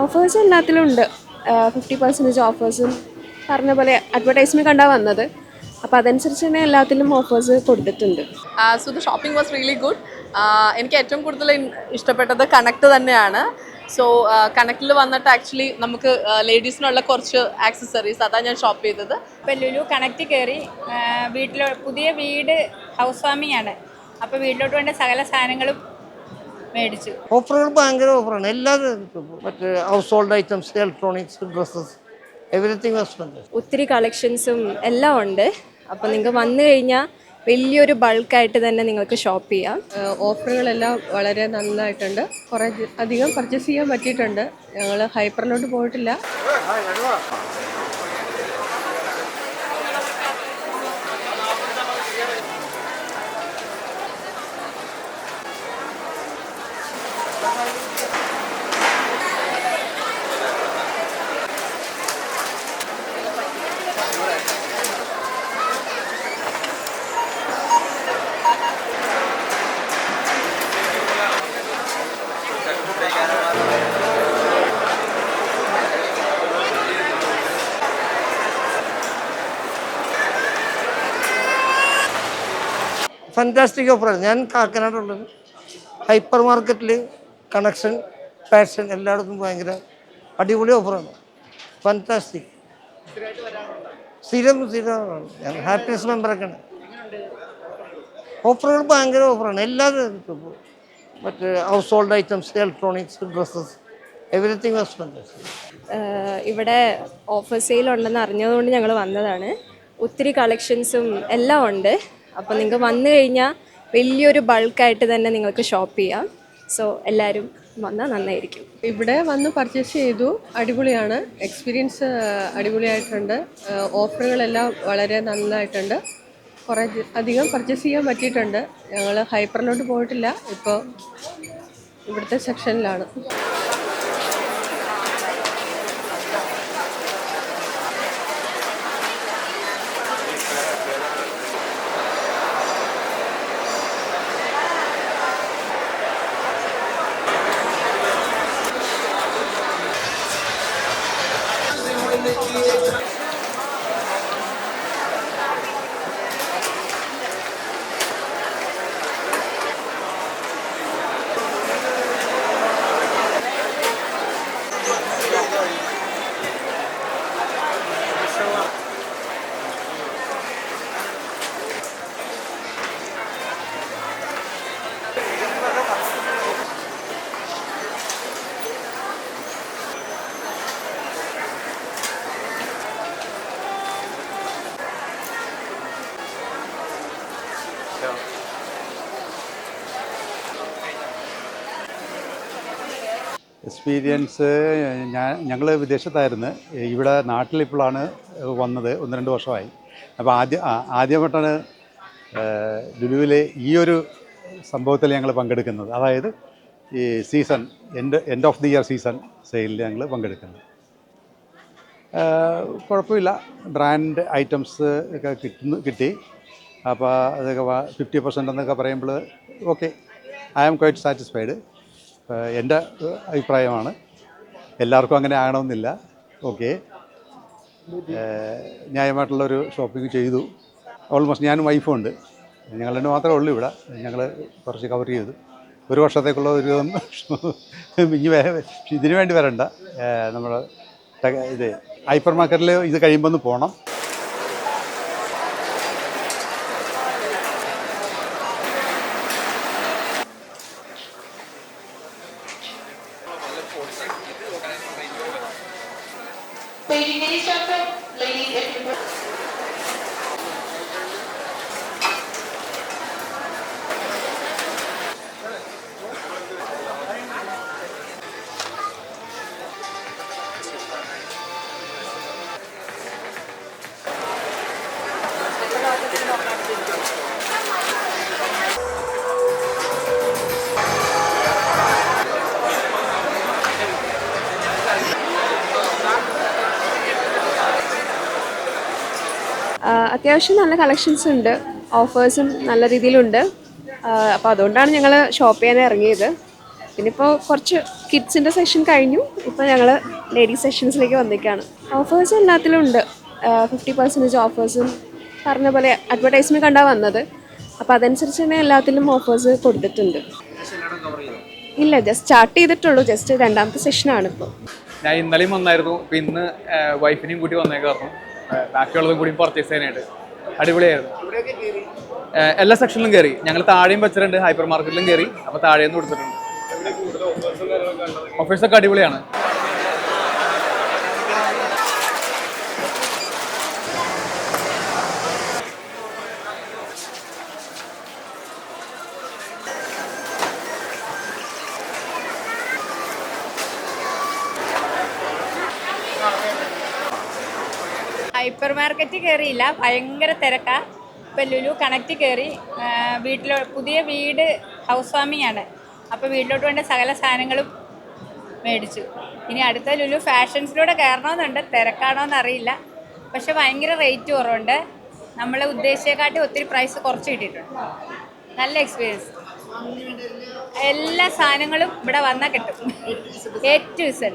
Offers എല്ലാത്തിലും ഉണ്ട്. 50% ഓഫേഴ്സും പറഞ്ഞ പോലെ അഡ്വർടൈസ്മെൻറ്റ് കണ്ടാണ് വന്നത്. അപ്പോൾ അതനുസരിച്ച് തന്നെ എല്ലാത്തിലും ഓഫേഴ്സ് കൊടുത്തിട്ടുണ്ട്. So the shopping was really good. എനിക്ക് ഏറ്റവും കൂടുതൽ ഇഷ്ടപ്പെട്ടത് കണക്ട് തന്നെയാണ്. സോ കണക്റ്റിൽ വന്നിട്ട് ആക്ച്വലി നമുക്ക് ലേഡീസിനുള്ള കുറച്ച് ആക്സസറീസ് അതാണ് ഞാൻ ഷോപ്പ് ചെയ്തത്. ഇപ്പോൾ ലുലു കണക്റ്റ് കയറി പുതിയ വീട് ഹൗസ് വാമിംഗ് ആണ്. അപ്പോൾ വീട്ടിലോട്ട് വേണ്ട സകല സാധനങ്ങളും മേടിച്ചു. ഓഫറുകൾ ഭയങ്കര ഓഫറാണ്. എല്ലാവരും മറ്റേ house hold items, electronics, dresses, everything was fantastic. ഒത്തിരി കളക്ഷൻസും എല്ലാം ഉണ്ട്. അപ്പോൾ നിങ്ങൾക്ക് വന്നു കഴിഞ്ഞാൽ വലിയൊരു ബൾക്കായിട്ട് തന്നെ നിങ്ങൾക്ക് ഷോപ്പ് ചെയ്യാം. ഓഫറുകളെല്ലാം വളരെ നന്നായിട്ടുണ്ട്. കുറേ അധികം പർച്ചേസ് ചെയ്യാൻ പറ്റിയിട്ടുണ്ട്. ഞങ്ങൾ ഹൈപ്പറിലോട്ട് പോയിട്ടില്ല. ഫാന്റാസ്റ്റിക് ഓഫറാണ്. ഞാൻ കാക്കനാടുള്ളത്. ഹൈപ്പർ മാർക്കറ്റിൽ കണക്ഷൻ, ഫാഷൻ എല്ലായിടത്തും ഭയങ്കര അടിപൊളി ഓഫറാണ്. ഫാന്റാസ്റ്റിക്. സ്ഥിരമാണ്. ഞാൻ ഹാപ്പിനെസ് മെമ്പറൊക്കെയാണ്. ഓഫറുകൾ ഭയങ്കര ഓഫറാണ്. എല്ലാവരും മറ്റേ house hold items, electronics, dresses, everything was fantastic. ഇവിടെ ഓഫർ സെയിൽ ഉണ്ടെന്ന് അറിഞ്ഞതുകൊണ്ട് ഞങ്ങൾ വന്നതാണ്. ഒത്തിരി കളക്ഷൻസും എല്ലാം ഉണ്ട്. അപ്പോൾ നിങ്ങൾക്ക് വന്നു കഴിഞ്ഞാൽ വലിയൊരു ബൾക്കായിട്ട് തന്നെ നിങ്ങൾക്ക് ഷോപ്പ് ചെയ്യാം. സോ എല്ലാവരും വന്നാൽ നന്നായിരിക്കും. ഇവിടെ വന്ന് പർച്ചേസ് ചെയ്തു. അടിപൊളിയാണ്. എക്സ്പീരിയൻസ് അടിപൊളിയായിട്ടുണ്ട്. ഓഫറുകളെല്ലാം വളരെ നന്നായിട്ടുണ്ട്. കുറേ അധികം പർച്ചേസ് ചെയ്യാൻ പറ്റിയിട്ടുണ്ട്. ഞങ്ങൾ ഹൈപ്പറിലോട്ട് പോയിട്ടില്ല. ഇപ്പോൾ ഇവിടുത്തെ സെക്ഷനിലാണ്. എക്സ്പീരിയൻസ് ഞങ്ങൾ വിദേശത്തായിരുന്നു. ഇവിടെ നാട്ടിലിപ്പോഴാണ് വന്നത്. 1-2 വർഷമായി. അപ്പോൾ ആദ്യമായിട്ടാണ് ലുലുവിലെ ഈ ഒരു സംഭവത്തിൽ ഞങ്ങൾ പങ്കെടുക്കുന്നത്. അതായത് ഈ season end of the year season സെയിലിൽ ഞങ്ങൾ പങ്കെടുക്കുന്നത്. കുഴപ്പമില്ല. ബ്രാൻഡ് ഐറ്റംസ് ഒക്കെ കിട്ടി. അപ്പോൾ അതൊക്കെ 50% എന്നൊക്കെ പറയുമ്പോൾ okay, I am quite satisfied. എൻ്റെ അഭിപ്രായമാണ്. എല്ലാവർക്കും അങ്ങനെ ആകണമെന്നില്ല. ഓക്കെ, ന്യായമായിട്ടുള്ളൊരു ഷോപ്പിംഗ് ചെയ്തു. ഓൾമോസ്റ്റ് ഞാനും വൈഫും ഉണ്ട്. ഞങ്ങൾ രണ്ട് മാത്രമേ ഉള്ളൂ ഇവിടെ. ഞങ്ങൾ കുറച്ച് കവർ ചെയ്തു. 1 വർഷത്തേക്കുള്ള ഒരു ഇനി ഇതിനു വേണ്ടി വരണ്ട. നമ്മൾ ഇത് ഹൈപ്പർ മാർക്കറ്റിൽ ഇത് കഴിയുമ്പോൾ ഒന്ന് പോകണം. അത്യാവശ്യം നല്ല കളക്ഷൻസ് ഉണ്ട്. ഓഫേഴ്സും നല്ല രീതിയിലുണ്ട്. അപ്പോൾ അതുകൊണ്ടാണ് ഞങ്ങൾ ഷോപ്പ് ചെയ്യാൻ ഇറങ്ങിയത്. പിന്നെ ഇപ്പോൾ കുറച്ച് കിഡ്സിൻ്റെ സെഷൻ കഴിഞ്ഞു, ഇപ്പോൾ ഞങ്ങൾ ലേഡീസ് സെഷൻസിലേക്ക് വന്നിരിക്കുകയാണ്. ഓഫേഴ്സ് എല്ലാത്തിലും ഉണ്ട്, 50% ഓഫേഴ്സും പറഞ്ഞ പോലെ അഡ്വർടൈസ്മെൻറ്റ് കണ്ടാൽ വന്നത്, അപ്പോൾ അതനുസരിച്ച് തന്നെ എല്ലാത്തിലും ഓഫേഴ്സ് കൊടുത്തിട്ടുണ്ട്. ഇല്ല, ജസ്റ്റ് സ്റ്റാർട്ട് ചെയ്തിട്ടുള്ളൂ, ജസ്റ്റ് 2ാമത്തെ സെഷനാണ് ഇപ്പോൾ. ഞാൻ ഇന്നലെയും വന്നായിരുന്നു, ഇപ്പം ഇന്ന് വൈഫിനെയും കൂട്ടി വന്നേക്കായിരുന്നു, ബാക്കിയുള്ളതും കൂടി പർച്ചേസ് ചെയ്യാനായിട്ട്. അടിപൊളിയായിരുന്നു. എല്ലാ സെക്ഷനിലും കയറി. ഞങ്ങൾ താഴെയും വെച്ചിട്ടുണ്ട്, ഹൈപ്പർ മാർക്കറ്റിലും കയറി, അപ്പോൾ താഴെയും കൊടുത്തിട്ടുണ്ട്. ഓഫേഴ്സൊക്കെ അടിപൊളിയാണ്. ഹൈപ്പർ മാർക്കറ്റ് കയറിയില്ല, ഭയങ്കര തിരക്കാ. ഇപ്പം ലുലു കണക്റ്റ് കയറി. പുതിയ വീട് ഹൗസ് വാമിംഗ് ആണ്, അപ്പോൾ വീട്ടിലോട്ട് വേണ്ട സകല സാധനങ്ങളും മേടിച്ചു. ഇനി അടുത്ത ലുലു ഫാഷൻസിലൂടെ കയറണമെന്നുണ്ട്, തിരക്കാണോന്ന് അറിയില്ല. പക്ഷെ ഭയങ്കര റേറ്റ് കുറവുണ്ട്, നമ്മൾ ഉദ്ദേശിച്ചേക്കാട്ടി ഒത്തിരി പ്രൈസ് കുറച്ച് കിട്ടിയിട്ടുണ്ട്. നല്ല എക്സ്പീരിയൻസ്. എല്ലാ സാധനങ്ങളും ഇവിടെ വന്നാൽ കിട്ടും, A to Z.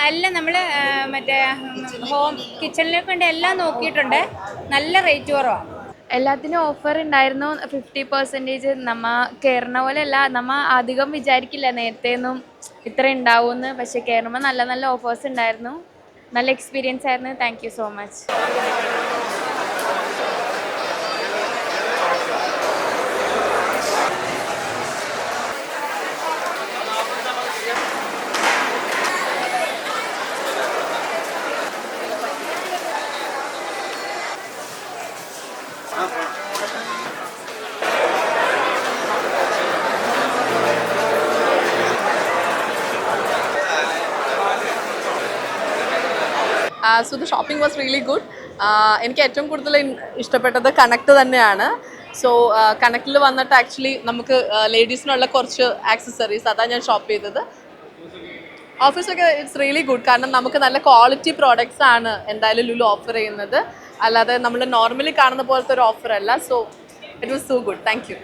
എല്ലാം നമ്മൾ മറ്റേ ഹോം കിച്ചണിലേക്ക് വേണ്ടി എല്ലാം നോക്കിയിട്ടുണ്ട്. നല്ല റേറ്റ് കുറവാണ്. എല്ലാത്തിനും ഓഫർ ഉണ്ടായിരുന്നു. 50% നമ്മ കയറുന്ന പോലെ അല്ല, നമ്മ അധികം വിചാരിക്കില്ല നേരത്തെ ഒന്നും ഇത്ര ഉണ്ടാവുമെന്ന്. പക്ഷെ കയറുമ്പോൾ നല്ല നല്ല ഓഫേഴ്സ് ഉണ്ടായിരുന്നു. നല്ല എക്സ്പീരിയൻസ് ആയിരുന്നു. Thank you so much. So the shopping was really good. എനിക്ക് ഏറ്റവും കൂടുതൽ ഇഷ്ടപ്പെട്ടത് കണക്ട് തന്നെയാണ്. സോ കണക്റ്റിൽ വന്നിട്ട് ആക്ച്വലി നമുക്ക് ലേഡീസിനുള്ള കുറച്ച് ആക്സസറീസ് അതാണ് ഞാൻ ഷോപ്പ് ചെയ്തത്. ഓഫേഴ്സൊക്കെ ഇറ്റ്സ് റിയലി ഗുഡ്, കാരണം നമുക്ക് നല്ല ക്വാളിറ്റി പ്രോഡക്റ്റ്സ് ആണ് എന്തായാലും ലുലു ഓഫർ ചെയ്യുന്നത്, അല്ലാതെ നമ്മൾ നോർമലി കാണുന്ന പോലത്തെ ഒരു ഓഫർ അല്ല. So it was so good. Thank you.